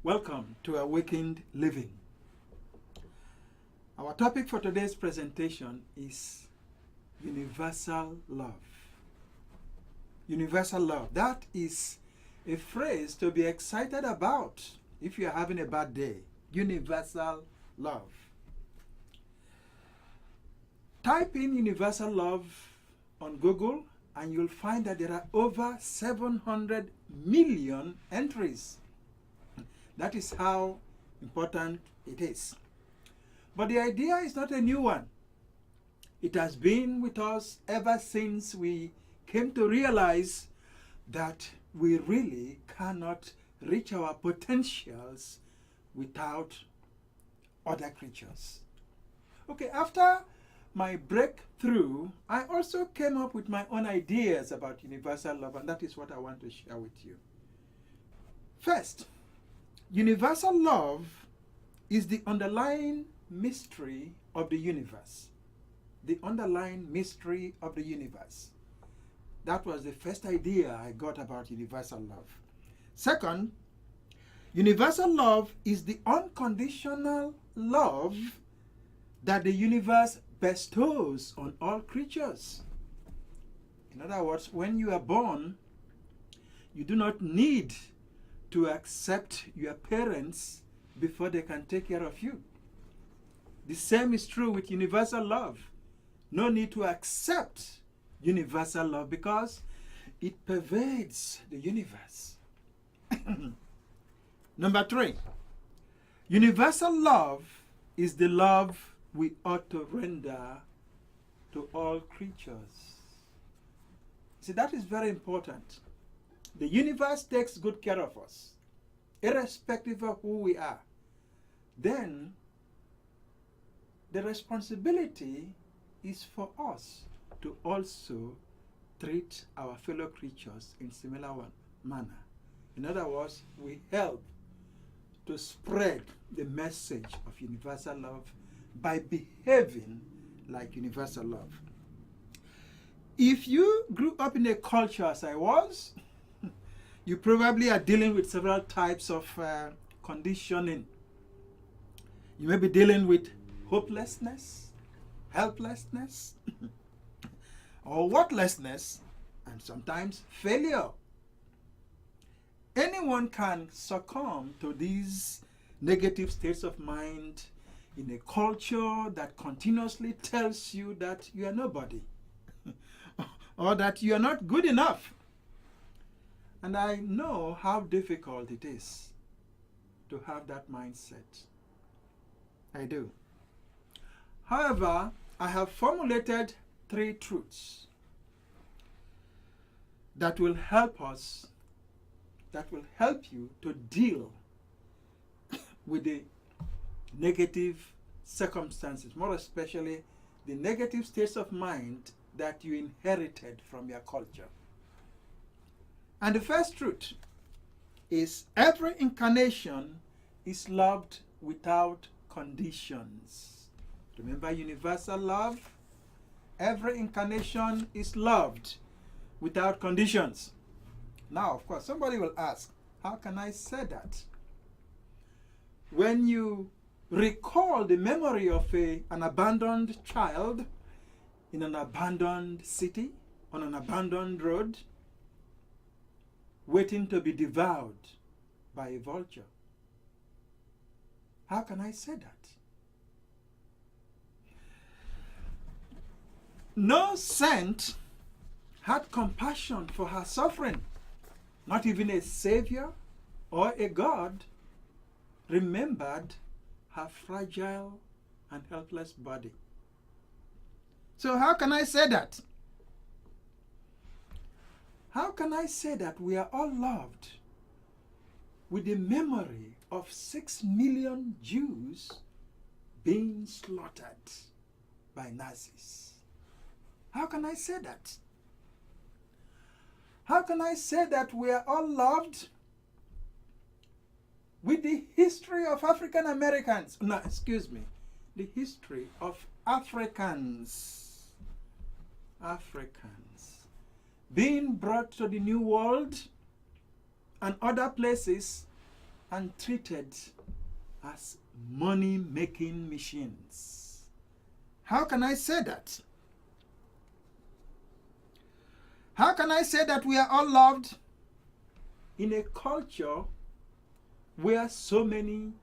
Welcome to Awakened Living. Our topic for today's presentation is universal love. Universal love. That is a phrase to be excited about if you're having a bad day. Universal love. Type in universal love on Google and you'll find that there are over 700 million entries. That is how important it is. But the idea is not a new one. It has been with us ever since we came to realize that we really cannot reach our potentials without other creatures. Okay, after my breakthrough, I also came up with my own ideas about universal love, and that is what I want to share with you. First, universal love is the underlying mystery of the universe. The underlying mystery of the universe. That was the first idea I got about universal love. Second, universal love is the unconditional love that the universe bestows on all creatures. In other words, when you are born, you do not need to accept your parents before they can take care of you. The same is true with universal love. No need to accept universal love because it pervades the universe. Number 3, universal love is the love we ought to render to all creatures. See, that is very important. The universe takes good care of us, irrespective of who we are. Then, the responsibility is for us to also treat our fellow creatures in similar manner. In other words, we help to spread the message of universal love by behaving like universal love. If you grew up in a culture as I was, you probably are dealing with several types of conditioning. You may be dealing with hopelessness, helplessness, or worthlessness, and sometimes failure. Anyone can succumb to these negative states of mind in a culture that continuously tells you that you are nobody or that you are not good enough. And I know how difficult it is to have that mindset. I do. However, I have formulated 3 truths that will help us, that will help you to deal with the negative circumstances, more especially the negative states of mind that you inherited from your culture. And the first truth is every incarnation is loved without conditions. Remember universal love? Every incarnation is loved without conditions. Now, of course, somebody will ask, how can I say that? When you recall the memory of an abandoned child in an abandoned city, on an abandoned road, waiting to be devoured by a vulture, how can I say that? No saint had compassion for her suffering. Not even a savior or a God remembered her fragile and helpless body. So how can I say that? How can I say that we are all loved with the memory of 6 million Jews being slaughtered by Nazis? How can I say that? How can I say that we are all loved with the history of African Americans? No, excuse me. The history of Africans. Africans being brought to the New World and other places and treated as money-making machines. How can I say that? How can I say that we are all loved in a culture where so many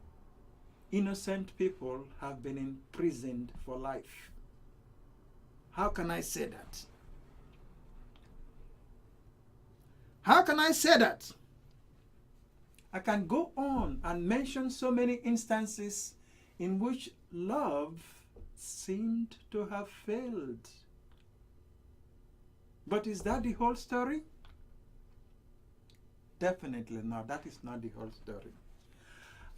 innocent people have been imprisoned for life? How can I say that? How can I say that? I can go on and mention so many instances in which love seemed to have failed. But is that the whole story? Definitely not. That is not the whole story.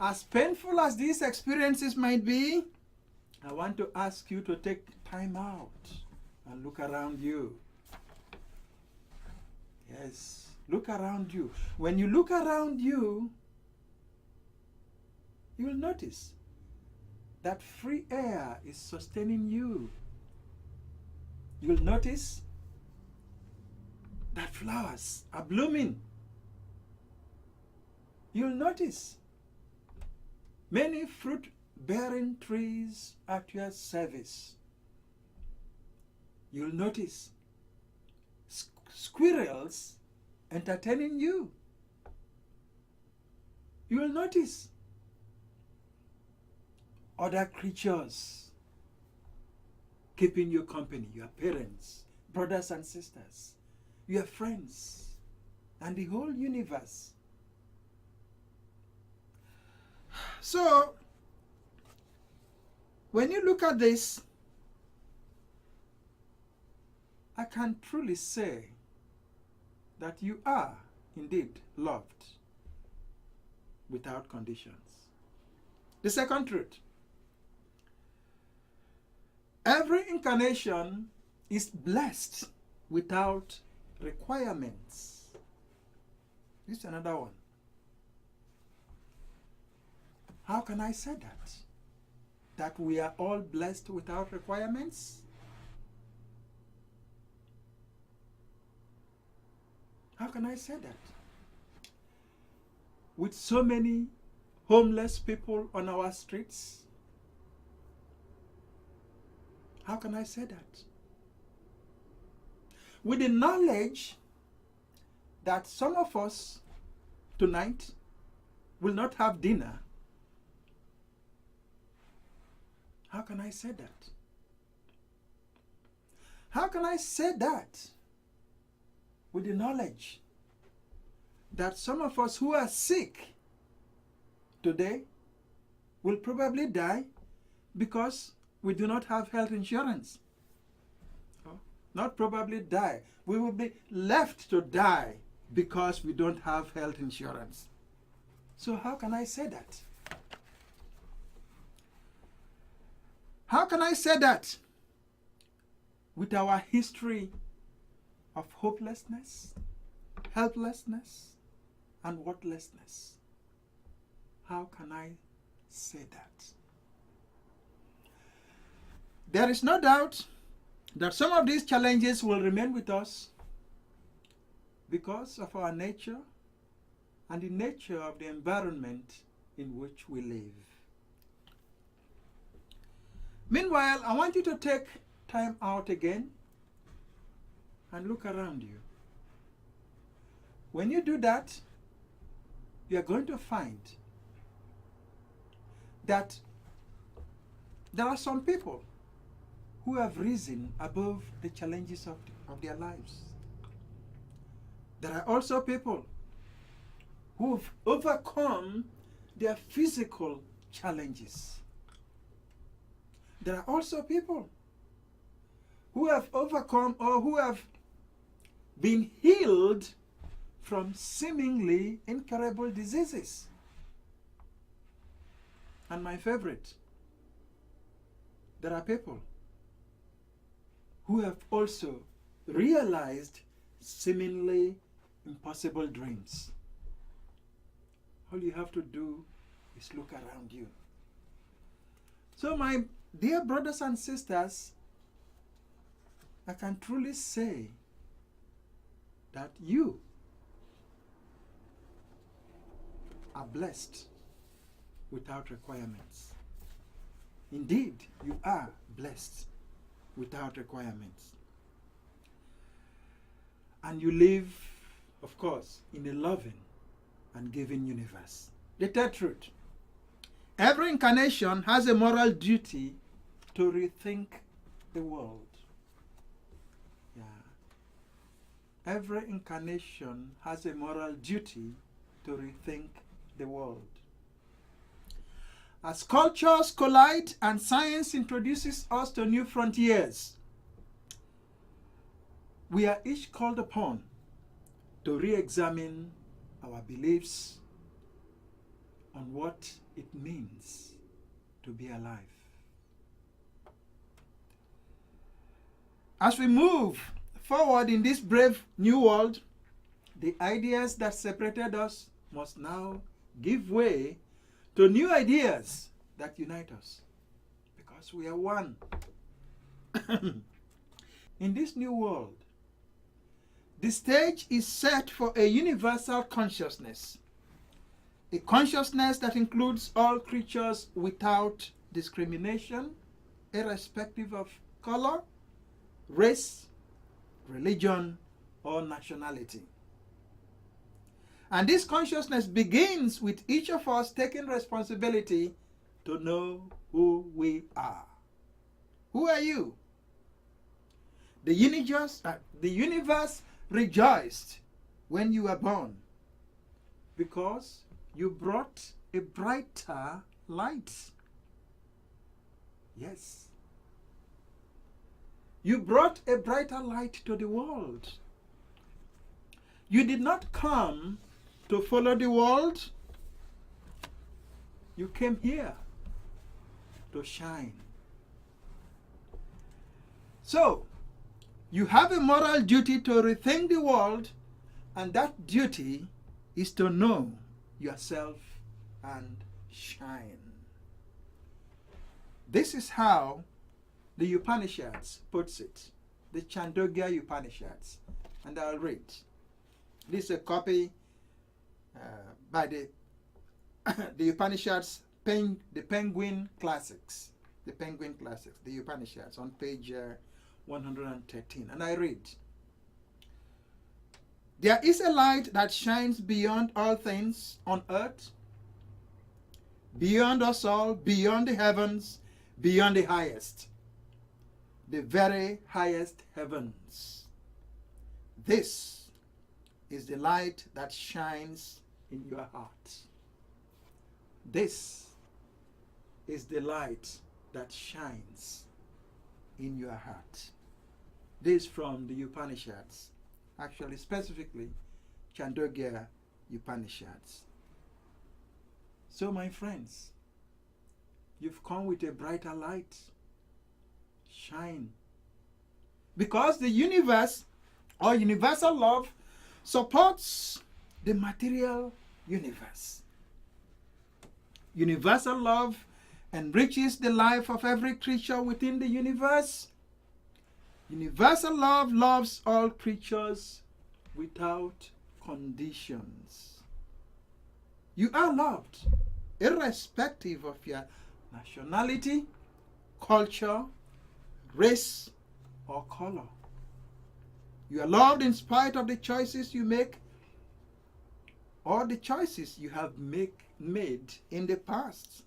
As painful as these experiences might be, I want to ask you to take time out and look around you. Yes, look around you. When you look around you, you will notice that free air is sustaining you. You will notice that flowers are blooming. You'll notice many fruit-bearing trees at your service. You'll notice squirrels entertaining you. You'll notice other creatures keeping you company, your parents, brothers and sisters, your friends, and the whole universe. So, when you look at this, I can truly say that you are indeed loved without conditions. The second truth: every incarnation is blessed without requirements. This is another one. How can I say that? That we are all blessed without requirements? How can I say that? With so many homeless people on our streets? How can I say that? With the knowledge that some of us tonight will not have dinner, how can I say that? How can I say that with the knowledge that some of us who are sick today will probably die because we do not have health insurance? Not probably die. We will be left to die because we don't have health insurance. So how can I say that? How can I say that with our history of hopelessness, helplessness, and worthlessness? How can I say that? There is no doubt that some of these challenges will remain with us because of our nature and the nature of the environment in which we live. Meanwhile, I want you to take time out again and look around you. When you do that, you are going to find that there are some people who have risen above the challenges of their lives. There are also people who have overcome their physical challenges. There are also people who have overcome or who have been healed from seemingly incurable diseases. And my favorite, there are people who have also realized seemingly impossible dreams. All you have to do is look around you. So my dear brothers and sisters, I can truly say that you are blessed without requirements. Indeed, you are blessed without requirements. And you live, of course, in a loving and giving universe. The third truth: every incarnation has a moral duty to rethink the world. Yeah. Every incarnation has a moral duty to rethink the world. As cultures collide and science introduces us to new frontiers, we are each called upon to re-examine our beliefs on what it means to be alive. As we move forward in this brave new world, the ideas that separated us must now give way to new ideas that unite us, because we are one. In this new world, the stage is set for a universal consciousness, a consciousness that includes all creatures without discrimination, irrespective of color, race, religion, or nationality. And this consciousness begins with each of us taking responsibility to know who we are. Who are you? The universe rejoiced when you were born because you brought a brighter light. Yes. You brought a brighter light to the world. You did not come to follow the world. You came here to shine. So, you have a moral duty to rethink the world, and that duty is to know yourself and shine. This is how the Upanishads puts it, the Chandogya Upanishads. And I'll read. This is a copy by the Upanishads, the Penguin Classics, the Upanishads, on page 113. And I read, there is a light that shines beyond all things on earth, beyond us all, beyond the heavens, beyond the highest, the very highest heavens. This is the light that shines in your heart. This is the light that shines in your heart. This from the Upanishads, actually specifically Chandogya Upanishads. So my friends, you've come with a brighter light. Shine. Because the universe or universal love supports the material universe. Universal love enriches the life of every creature within the universe. Universal love loves all creatures without conditions. You are loved irrespective of your nationality, culture, race, or color. You are loved in spite of the choices you make or the choices you have made in the past.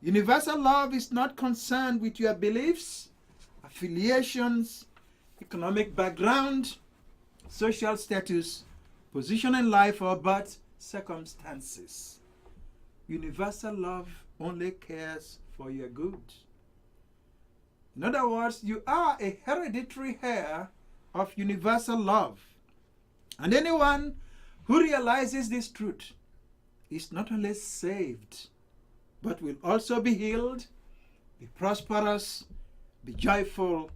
Universal love is not concerned with your beliefs, affiliations, economic background, social status, position in life, or birth circumstances. Universal love only cares for your good. In other words, you are a hereditary heir of universal love. And anyone who realizes this truth is not only saved, but will also be healed, be prosperous, be joyful,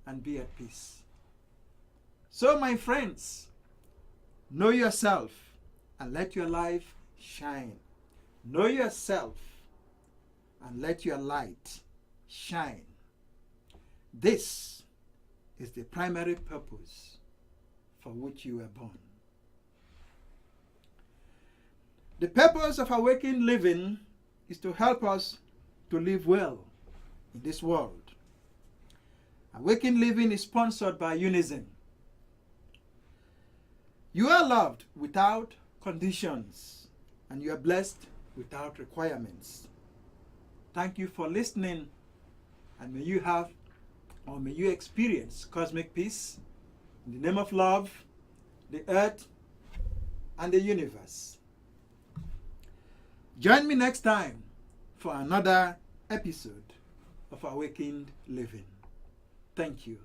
and be at peace. So, my friends, know yourself and let your life shine. Know yourself and let your light shine. This is the primary purpose for which you were born. The purpose of Awakened Living is to help us to live well in this world. Awakened Living is sponsored by Unison. You are loved without conditions, and you are blessed without requirements. Thank you for listening, and may you experience cosmic peace in the name of love, the earth, and the universe. Join me next time for another episode of Awakened Living. Thank you.